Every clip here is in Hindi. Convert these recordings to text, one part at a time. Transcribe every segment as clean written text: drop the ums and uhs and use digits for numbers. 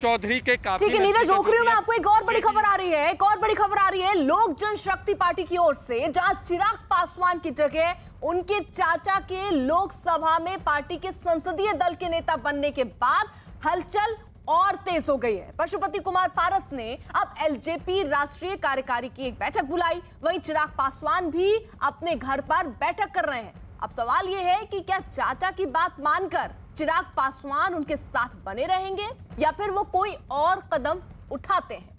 चौधरी के काफी ठीक है नीरज, रोक रही हूं मैं आपको। एक और बड़ी खबर आ रही है, एक और बड़ी खबर आ रही है लोक जनशक्ति पार्टी की ओर से, जहां चिराग पासवान की जगह उनके चाचा के लोकसभा में पार्टी के संसदीय दल के नेता बनने के बाद हलचल और तेज हो गई है। पशुपति कुमार पारस ने अब एलजेपी राष्ट्रीय कार्यकारी की एक बैठक बुलाई, वहीं चिराग पासवान भी अपने घर पर बैठक कर रहे हैं। अब सवाल यह है कि क्या चाचा की बात मानकर चिराग पासवान उनके साथ बने रहेंगे या फिर वो कोई और कदम उठाते हैं।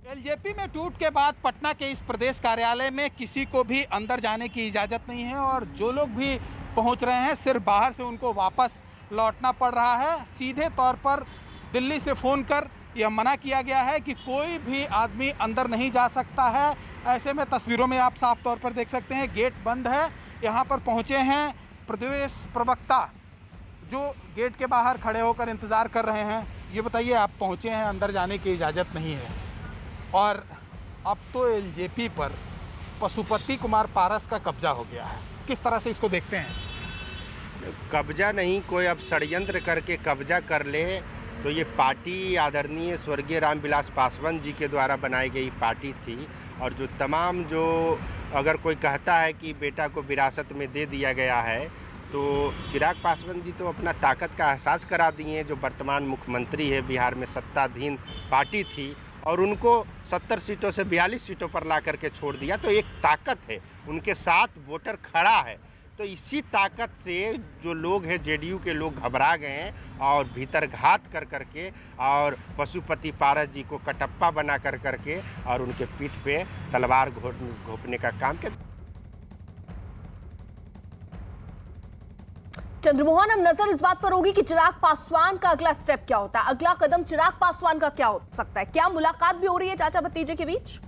एलजेपी में टूट के बाद पटना के इस प्रदेश कार्यालय में किसी को भी अंदर जाने की इजाजत नहीं है और जो लोग भी पहुंच रहे हैं सिर्फ बाहर से उनको वापस लौटना पड़ रहा है। सीधे तौर पर दिल्ली से फोन कर यह मना किया गया है कि कोई भी आदमी अंदर नहीं जा सकता है। ऐसे में तस्वीरों में आप साफ तौर पर देख सकते हैं गेट बंद है। यहाँ पर पहुँचे हैं प्रदेश प्रवक्ता जो गेट के बाहर खड़े होकर इंतज़ार कर रहे हैं। ये बताइए, आप पहुँचे हैं, अंदर जाने की इजाज़त नहीं है और अब तो एलजेपी पर पशुपति कुमार पारस का कब्जा हो गया है। किस तरह से इसको देखते हैं? कब्जा नहीं, कोई अब षड्यंत्र करके कब्जा कर ले तो ये पार्टी आदरणीय स्वर्गीय रामविलास पासवान जी के द्वारा बनाई गई पार्टी थी और जो तमाम जो अगर कोई कहता है कि बेटा को विरासत में दे दिया गया है तो चिराग पासवान जी तो अपना ताकत का एहसास करा दिए। जो वर्तमान मुख्यमंत्री है, बिहार में सत्ताधीन पार्टी थी और उनको 70 सीटों से 42 सीटों पर ला करके छोड़ दिया, तो एक ताकत है, उनके साथ वोटर खड़ा है। तो इसी ताकत से जो लोग हैं, जेडीयू के लोग घबरा गए हैं और भीतर घात कर करके और पशुपति पारस जी को कटप्पा बना कर करके और उनके पीठ पे तलवार घोंपने का काम किया। चंद्रमोहन, अब नजर इस बात पर होगी कि चिराग पासवान का अगला स्टेप क्या होता है, अगला कदम चिराग पासवान का क्या हो सकता है। क्या मुलाकात भी हो रही है चाचा भतीजे के बीच?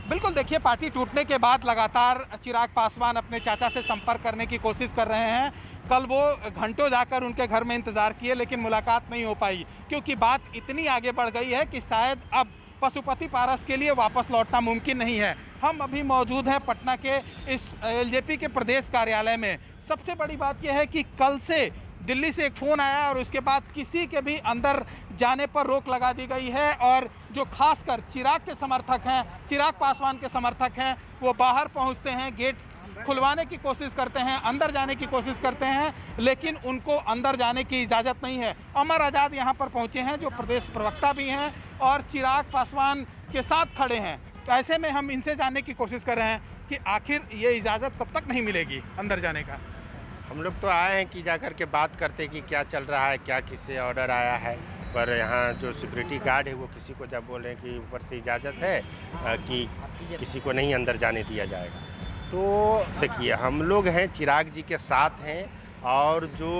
बिल्कुल, देखिए, पार्टी टूटने के बाद लगातार चिराग पासवान अपने चाचा से संपर्क करने की कोशिश कर रहे हैं। कल वो घंटों जाकर उनके घर में इंतजार किए लेकिन मुलाकात नहीं हो पाई क्योंकि बात इतनी आगे बढ़ गई है कि शायद अब पशुपति पारस के लिए वापस लौटना मुमकिन नहीं है। हम अभी मौजूद हैं पटना के इस एलजेपी के प्रदेश कार्यालय में। सबसे बड़ी बात यह है कि कल से दिल्ली से एक फ़ोन आया और उसके बाद किसी के भी अंदर जाने पर रोक लगा दी गई है और जो खासकर चिराग के समर्थक हैं, चिराग पासवान के समर्थक हैं, वो बाहर पहुंचते हैं, गेट खुलवाने की कोशिश करते हैं, अंदर जाने की कोशिश करते हैं, लेकिन उनको अंदर जाने की इजाज़त नहीं है। अमर आज़ाद यहाँ पर पहुँचे हैं जो प्रदेश प्रवक्ता भी हैं और चिराग पासवान के साथ खड़े हैं। तो ऐसे में हम इनसे जानने की कोशिश कर रहे हैं कि आखिर ये इजाज़त कब तक नहीं मिलेगी अंदर जाने का। हम लोग तो आए हैं कि जाकर के बात करते कि क्या चल रहा है, क्या किससे ऑर्डर आया है, पर यहाँ जो सिक्योरिटी गार्ड है वो किसी को जब बोले कि ऊपर से इजाज़त है कि किसी को नहीं अंदर जाने दिया जाएगा। तो देखिए, हम लोग हैं चिराग जी के साथ हैं और जो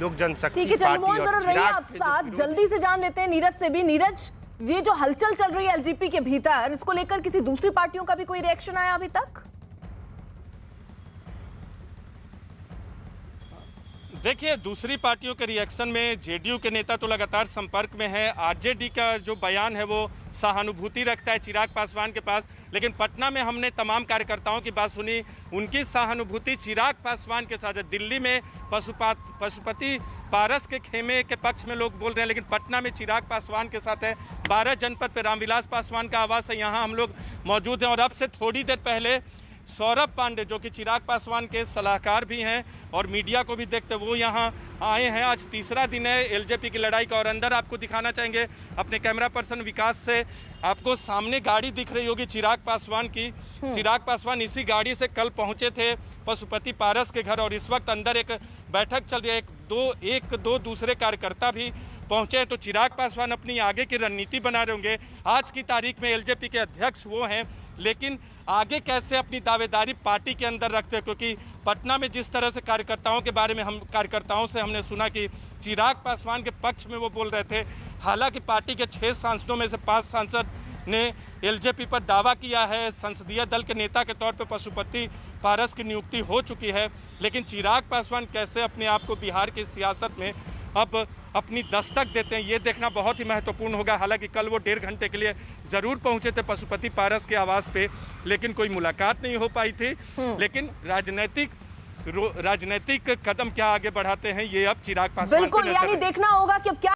लोक जनशक्ति ठीक है चंद्रमोहन, जरूर रहिए आप साथ। जल्दी से जान लेते हैं नीरज से भी। नीरज, ये जो हलचल चल रही है एलजेपी के भीतर, इसको लेकर किसी दूसरी पार्टियों का भी कोई रिएक्शन आया अभी तक? देखिए, दूसरी पार्टियों के रिएक्शन में जेडीयू के नेता तो लगातार संपर्क में है। आरजेडी का जो बयान है वो सहानुभूति रखता है चिराग पासवान के पास, लेकिन पटना में हमने तमाम कार्यकर्ताओं की बात सुनी, उनकी सहानुभूति चिराग पासवान के साथ है। दिल्ली में पशुपति पारस के खेमे के पक्ष में लोग बोल रहे हैं, लेकिन पटना में चिराग पासवान के साथ है। 12 जनपद पे रामविलास पासवान का आवास है, यहाँ हम लोग मौजूद हैं। और अब से थोड़ी देर पहले सौरभ पांडे जो कि चिराग पासवान के सलाहकार भी हैं और मीडिया को भी देखते, वो यहाँ आए हैं। आज तीसरा दिन है एलजेपी की लड़ाई का और अंदर आपको दिखाना चाहेंगे अपने कैमरा पर्सन विकास से। आपको सामने गाड़ी दिख रही होगी चिराग पासवान की। चिराग पासवान इसी गाड़ी से कल पहुँचे थे पशुपति पारस के घर और इस वक्त अंदर एक बैठक चल रही है। एक दो दूसरे कार्यकर्ता भी पहुंचे हैं। तो चिराग पासवान अपनी आगे की रणनीति बना रहे होंगे। आज की तारीख में एलजेपी के अध्यक्ष वो हैं, लेकिन आगे कैसे अपनी दावेदारी पार्टी के अंदर रखते हैं, क्योंकि पटना में जिस तरह से कार्यकर्ताओं के बारे में कार्यकर्ताओं से हमने सुना कि चिराग पासवान के पक्ष में वो बोल रहे थे। हालांकि पार्टी के 6 सांसदों में से 5 सांसद ने एलजेपी पर दावा किया है। संसदीय दल के नेता के तौर पर पशुपति पारस की नियुक्ति हो चुकी है, लेकिन चिराग पासवान कैसे अपने आप को बिहार की सियासत में अब अपनी दस्तक देते हैं, ये देखना बहुत ही महत्वपूर्ण होगा। हालांकि कल वो 1.5 घंटे के लिए ज़रूर पहुंचे थे पशुपति पारस के आवास पे, लेकिन कोई मुलाकात नहीं हो पाई थी। लेकिन राजनीतिक राजनीतिक कदम क्या आगे बढ़ाते हैं, ये अब चिराग पासवान पे बिल्कुल, नजर यानी है। देखना होगा कि अब क्या